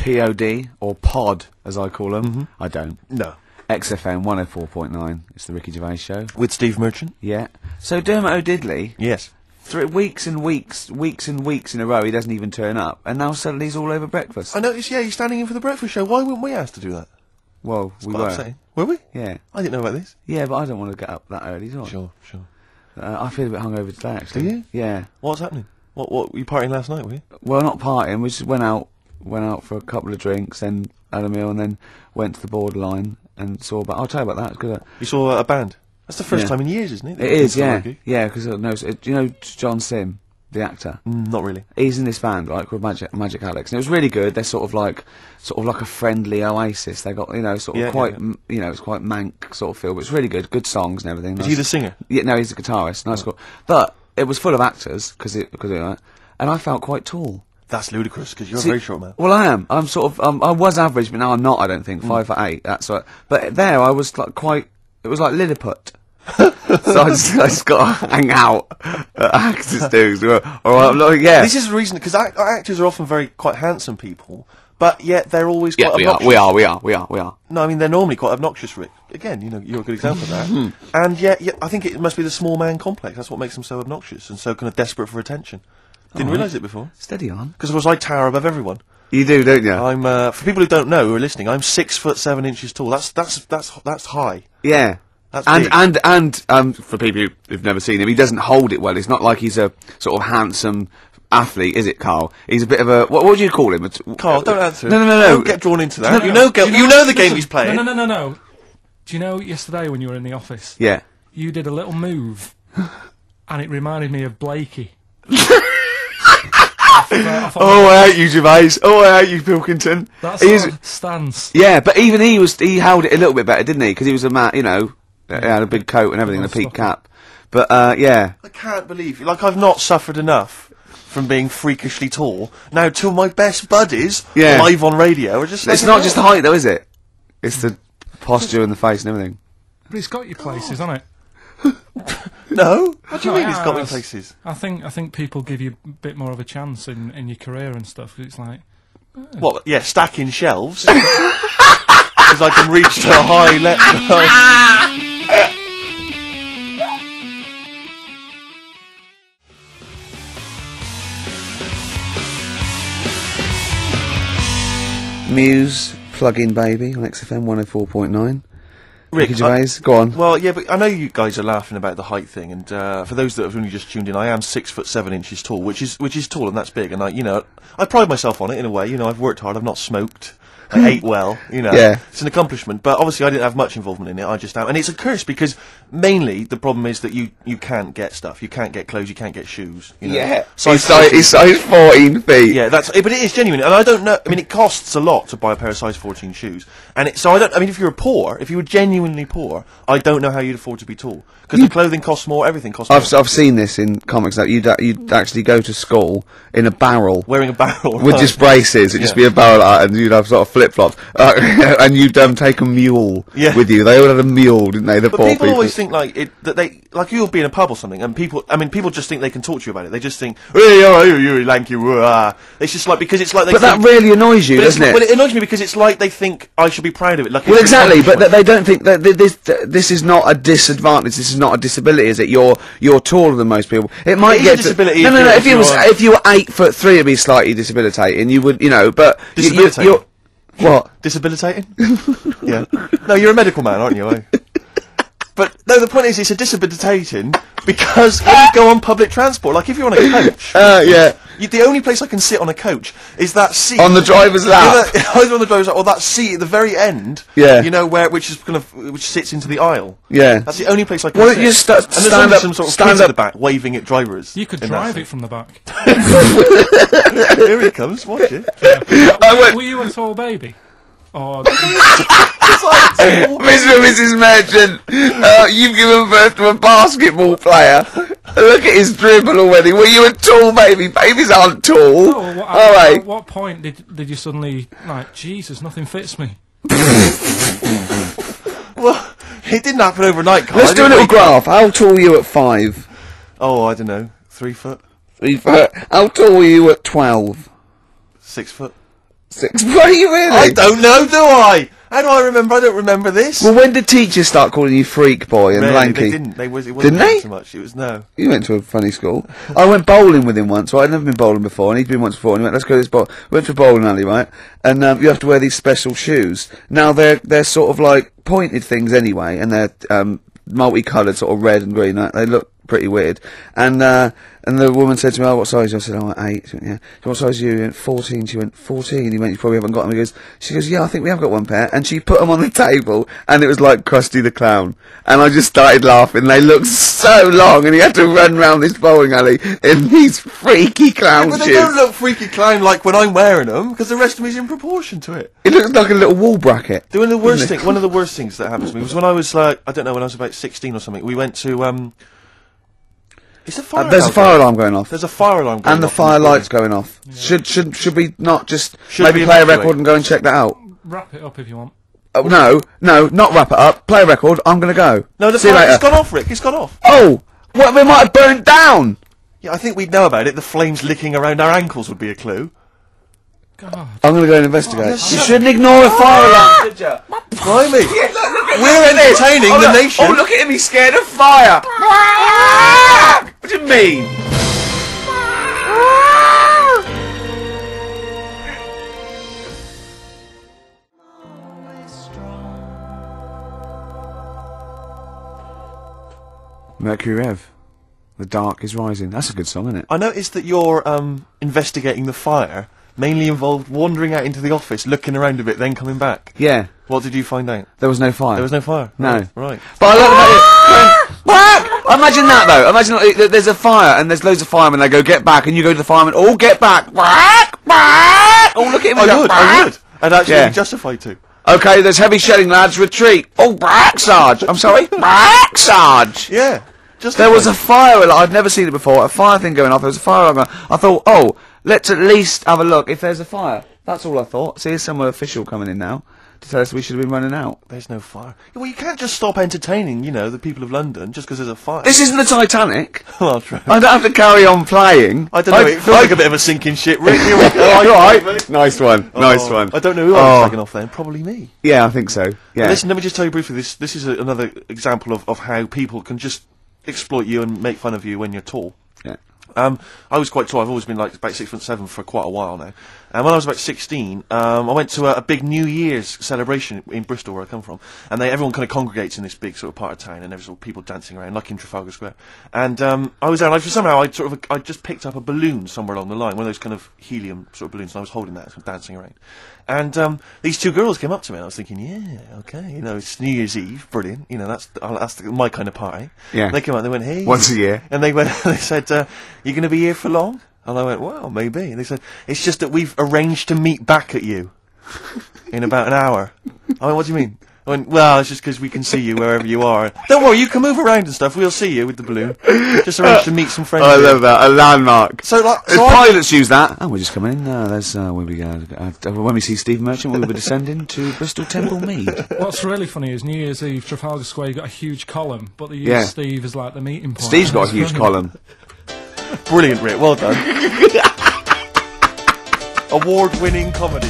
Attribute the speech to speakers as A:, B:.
A: POD, or Pod, as I call them.
B: Mm-hmm.
A: I don't.
B: No.
A: XFM 104.9. It's the Ricky Gervais Show.
B: With Steve Merchant?
A: Yeah. So Dermot O'Diddley,
B: Yes.
A: through weeks and weeks in a row, he doesn't even turn up, and now suddenly he's all over breakfast.
B: I noticed, yeah, he's standing in for the breakfast show. Why weren't we asked to do that?
A: Well, we
B: Quite
A: were.
B: upsetting. Were we?
A: Yeah.
B: I didn't know about this.
A: Yeah, but I don't want to get up that early, do I?
B: Sure.
A: I feel a bit hungover today, actually.
B: Do you?
A: Yeah.
B: What's happening? What were you partying last night, were you?
A: Well, not partying. We just went out for a couple of drinks, then had a meal, and then went to the Borderline and saw. But I'll tell you about that. It's good.
B: You saw a band? That's the first
A: Yeah.
B: time in years, isn't it?
A: It is, yeah, yeah. Because no, do you know John Sim, the actor?
B: Not really.
A: He's in this band, right, called Magic Alex, and it was really good. They're sort of like a friendly Oasis. They got sort of quite it's quite mank sort of feel, but it's really good. Good songs and everything.
B: Is he the singer?
A: Yeah, no, he's a guitarist. Nice, cool. But it was full of actors because and I felt quite tall.
B: That's ludicrous, because you're a very short man.
A: Well, I am. I'm sort of. I was average, but now I'm not. I don't think 5'8". That's right. But there, I was like quite. It was like Lilliput. So I just got to hang out at actors do. Yeah.
B: This is the reason, because actors are often quite handsome people, but yet they're always quite obnoxious.
A: We are.
B: No, I mean, they're normally quite obnoxious, Rick. Again, you're a good example of that. And yet, I think it must be the small man complex. That's what makes them so obnoxious and so kind of desperate for attention. Didn't realise it before.
A: Steady on.
B: Because, of course, I tower above everyone.
A: You do, don't you?
B: I'm, for people who don't know, who are listening, I'm 6'7" tall. That's high.
A: Yeah.
B: That's big.
A: And for people who've never seen him, he doesn't hold it well. It's not like he's a sort of handsome athlete, is it, Carl? He's a bit of a what would you call him?
B: Carl, don't answer.
A: No.
B: Don't get drawn into that. You know the game he's playing.
C: No. Do you know yesterday when you were in the office?
A: Yeah.
C: You did a little move, and it reminded me of Blakey.
A: Oh, I hate you, Gervais. Oh, I hate you, Pilkington.
C: That's a stance.
A: Yeah, but even he held it a little bit better, didn't he? Because he was a man, he had a big coat and everything, and a peak cap. But yeah.
B: I can't believe, I've not suffered enough from being freakishly tall. Now, two of my best buddies live on radio are just.
A: It's not just the height, though, is it? It's the posture and the face and everything.
C: But it's got your places, hasn't it?
B: No? What do you mean it's got me places?
C: I think people give you a bit more of a chance in your career and stuff. It's like...
B: What, yeah, stacking shelves? Because I can reach to a high level.
A: Muse, Plug-in Baby on XFM 104.9.
B: Rick,
A: Gervais, go on.
B: Well, yeah, but I know you guys are laughing about the height thing, and for those that have only just tuned in, I am 6'7" tall, which is tall and that's big, and I pride myself on it in a way. I've worked hard, I've not smoked, I ate well,
A: Yeah.
B: It's an accomplishment, but obviously I didn't have much involvement in it. I just am, and it's a curse because mainly the problem is that you can't get stuff, you can't get clothes, you can't get shoes.
A: Yeah,
B: Size
A: he's size 14 feet.
B: Yeah, but it is genuine, and I don't know. I mean, it costs a lot to buy a pair of size 14 shoes, and I mean, if you were genuinely poor, I don't know how you'd afford to be tall because the clothing costs more, everything costs more.
A: I've seen this in comics that you'd actually go to school in a barrel,
B: wearing a barrel
A: with just braces. It'd just be a barrel, and you'd have sort of flip flops, and you'd take a mule with you. They all had a mule, didn't they? The
B: but
A: poor
B: people always think you'll be in a pub or something, and people just think they can talk to you about it. They just think, hey, you lanky, it's just like because it's like.
A: But that really annoys you, doesn't it?
B: Well, it annoys me because it's like they think I should be proud of it.
A: Well, exactly, but they don't think that this is not a disadvantage. This is not a disability, is it? You're taller than most people. It might get
B: a disability.
A: No. If you were 8'3", it'd be slightly disabilitating. You would, but
B: disabilitating.
A: What?
B: Disabilitating? Yeah. No, you're a medical man, aren't you? But no, the point is, it's a disabilitating because when you go on public transport, like if you're on a coach.
A: Yeah.
B: The only place I can sit on a coach is that seat
A: on the driver's lap.
B: Either on the driver's lap or that seat at the very end.
A: Yeah.
B: Which sits into the aisle.
A: Yeah.
B: That's the only place I can
A: sit.
B: Well,
A: you stand up.
B: Some sort of kids at the back waving at drivers.
C: You could drive it from the back.
B: Here he comes. Watch it.
C: Were you a tall baby? Or
A: Mr. and Mrs. Merchant, you've given birth to a basketball player. Look at his dribble already. Were you a tall baby? Babies aren't tall.
C: No, at what point did you suddenly, Jesus, nothing fits me?
B: Well, it didn't happen overnight, Carl.
A: Let's do a little graph. How tall are you at 5?
B: Oh, I don't know. 3 foot?
A: 3 foot. How tall are you at 12?
B: 6 foot?
A: 6. Were you really?
B: I don't know, do I? How do I remember? I don't remember this.
A: Well, when did teachers start calling you freak boy and
B: Really,
A: lanky?
B: they didn't. It wasn't
A: Didn't they?
B: so much. It was no.
A: You went to a funny school. I went bowling with him once, right? I'd never been bowling before, and he'd been once before, and he went, let's go to this bowl. We went to a bowling alley, right? And you have to wear these special shoes. Now, they're sort of like pointed things anyway, and they're multicoloured, sort of red and green. They look pretty weird. And the woman said to me, oh, what size? I said, oh, 8. She went, yeah. What size are you? He went, 14. She went, 14. He went, you probably haven't got them. She goes, yeah, I think we have got one pair. And she put them on the table, and it was like Krusty the Clown. And I just started laughing. They looked so long, and he had to run round this bowling alley in these freaky clown
B: But
A: shoes.
B: they don't look freaky clown like when I'm wearing them, because the rest of me's in proportion to it.
A: It looks like a little wall bracket.
B: One of the worst things that happened to me was when I was like, I don't know, when I was about 16 or something. We went to Is a fire
A: There's a fire alarm going off.
B: There's a fire alarm going off.
A: And the fire light's going off. Yeah. Should we not just
B: Should we
A: maybe play a
B: evacuate?
A: record and go and check that out?
C: Wrap it up if you want.
A: Oh, no, not wrap it up. Play a record. I'm going to go.
B: No, the
A: See you
B: fire,
A: later.
B: it's gone off, Rick. It's gone off.
A: Oh, what? We might have burned down.
B: Yeah, I think we'd know about it. The flames licking around our ankles would be a clue.
C: God.
A: I'm going to go and investigate.
B: yes,
A: You
B: sir.
A: shouldn't ignore a fire alarm, should you?
B: Blimey.
A: Yeah, look
B: We're entertaining the nation.
A: Oh, look at him. He's scared of fire. What do you mean? Mercury Rev. The dark is rising. That's a good song, isn't it?
B: I noticed that you're investigating the fire mainly involved wandering out into the office, looking around a bit, then coming back.
A: Yeah.
B: What did you find out?
A: There was no fire.
B: There was no fire.
A: No.
B: Right.
A: But I love that. Imagine that though. Imagine like, there's a fire and there's loads of firemen. They go get back, and you go to the firemen. All get back. Oh, look at him.
B: I would. I'd actually
A: Yeah.
B: be justified to.
A: Okay, there's heavy shelling, lads. Retreat. Oh, back, Sarge. I'm sorry. Back, Sarge.
B: Yeah. Just
A: There was a fire alarm. I'd never seen it before. A fire thing going off. There was a fire alarm going. I thought, oh, let's at least have a look if there's a fire. That's all I thought. See, here's some official coming in now to tell us we should have been running out.
B: There's no fire. Well, you can't just stop entertaining, you know, the people of London just because there's a fire.
A: This isn't the Titanic.
B: Well, true.
A: I don't have to carry on playing.
B: I don't know. It feels like a bit of a sinking ship. Rick, here we go.
A: All right. Nice one. Nice one.
B: I don't know who I was taking off then. Probably me.
A: Yeah, I think so. Yeah.
B: Listen, let me just tell you briefly. This is another example of how people can just exploit you and make fun of you when you're tall.
A: Yeah.
B: I was quite tall. I've always been like about 6'7" for quite a while now. And when I was about 16, I went to a big New Year's celebration in Bristol, where I come from. And everyone kind of congregates in this big sort of part of town, and there's all people dancing around, like in Trafalgar Square. And I was there, and somehow I just picked up a balloon somewhere along the line, one of those kind of helium sort of balloons, and I was holding that, sort of dancing around. And these two girls came up to me, and I was thinking, yeah, okay, you know, it's New Year's Eve, brilliant, you know, that's my kind of party.
A: Yeah.
B: And they came up, and they went, hey.
A: Once a year.
B: And they went, they said, you going to be here for long? And I went, well, maybe. And they said, it's just that we've arranged to meet back at you in about an hour. I went, what do you mean? I went, well, it's just because we can see you wherever you are. Don't worry, you can move around and stuff. We'll see you with the balloon. Just arranged to meet some friends.
A: I
B: here.
A: love that. A landmark.
B: So, like,
A: If pilots use that. Oh, we're just coming in. There's where we go. When we see Steve Merchant, we will be descending to Bristol Temple Mead.
C: What's really funny is New Year's Eve, Trafalgar Square, you got a huge column, but they use
A: Yeah.
C: Steve as like the meeting point.
A: Steve's got a
C: It's
A: huge
C: funny.
A: column.
B: Brilliant, Rick. Well done. Award-winning comedy.